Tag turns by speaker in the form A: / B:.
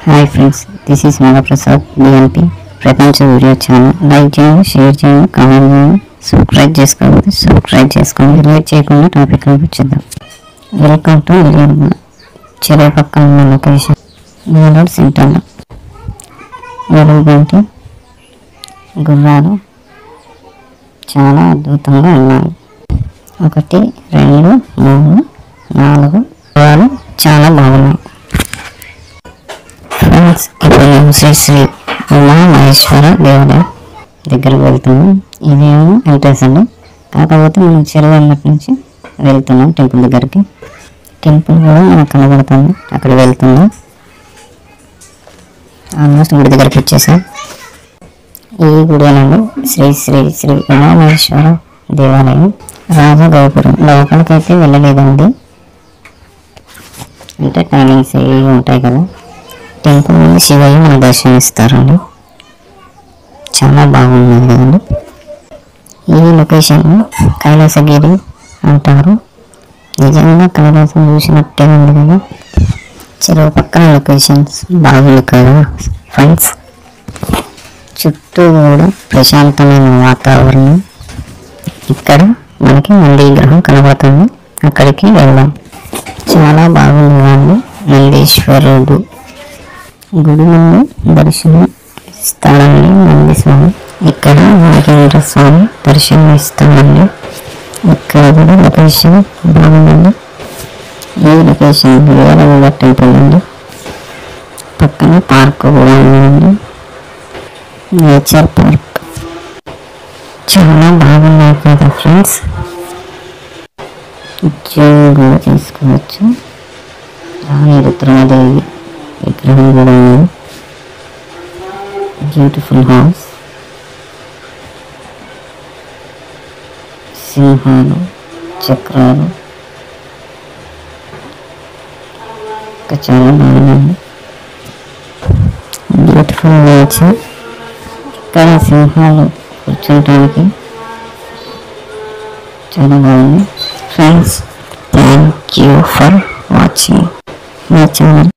A: Hi friends, this is Nagaprasad DNP ప్రపంచ video channel. Like చేయండి, share చేయండి, కామెంట్ చేయండి, సబ్స్క్రైబ్ చేసుకోండి. లైక్ చేయకుండా టాపిక్ వచ్చేద్దాం. వెల్కమ్ టు చెరువు పక్కన ఉన్న లొకేషన్ నేలోడ్ సెంటర్లో ఎలుగుబంటి గుర్రాలు చాలా అద్భుతంగా ఉన్నాయి. 1, 2, 3, 4 గుర్రాలు చాలా బాగున్నాయి. ఫ్రెండ్స్, ఇప్పుడు మేము శ్రీ ఉమా మహేశ్వర దేవాలయం దగ్గరకు వెళ్తున్నాం. ఇదేమో ఎంట్రెన్స్ అండి. కాకపోతే మనం చెరువు అన్నటి నుంచి వెళ్తున్నాం టెంపుల్ దగ్గరికి. టెంపుల్ కూడా మనకు కనబడుతుంది, అక్కడ వెళ్తున్నాం. ఆల్మోస్ట్ గుడి దగ్గరికి వచ్చేసాం. ఈ గుడి అనండి శ్రీ ఉమా మహేశ్వర దేవాలయం, రాజగోపురం. లోపలికైతే వెళ్ళలేదండి, అంటే టైమింగ్స్ ఇవి ఉంటాయి కదా. టెంపుల్ నుండి శివయ్య మన దర్శనం ఇస్తారండి. చాలా బాగున్నది కదండి. ఈ లొకేషన్ కైలాసగిరి అంటారు. నిజంగా కైలాసం చూసినట్టే ఉంది కదా. చెరువు పక్కన లొకేషన్స్ బాగుంది కదా ఫ్రెండ్స్. చుట్టూ కూడా ప్రశాంతమైన వాతావరణం. ఇక్కడ మనకి నంది విగ్రహం కనబడుతుంది, అక్కడికి వెళ్దాం. చాలా బాగుంది కానీ నందీశ్వరుడు గుడి ముందు దర్శనం ఇస్తాడండి నంది స్వామి. ఇక్కడ నాగేంద్ర స్వామి దర్శనం ఇస్తాడండి. ఇక్కడ కూడా లొకేషన్ బాగుందండి. ఈ లొకేషన్ వీరగల టెంపుల్ అండి. పక్కన పార్క్ కూడా ఉందండి, నేచర్ పార్క్. చాలా బాగున్నాయి కదా ఫ్రెండ్స్. జూ కూడా తీసుకోవచ్చు. రాణి రుద్రమాదేవి విగ్రహం కూడా ఉంది. బ్యూటిఫుల్ హౌస్, సింహాలు, చక్రాలు, ఇంకా చాలా బాగుంది. Beautiful nature. ఇక్కడ సింహాలు కూర్చోటానికి చాలా బాగుంది. Friends, thank you for watching my channel.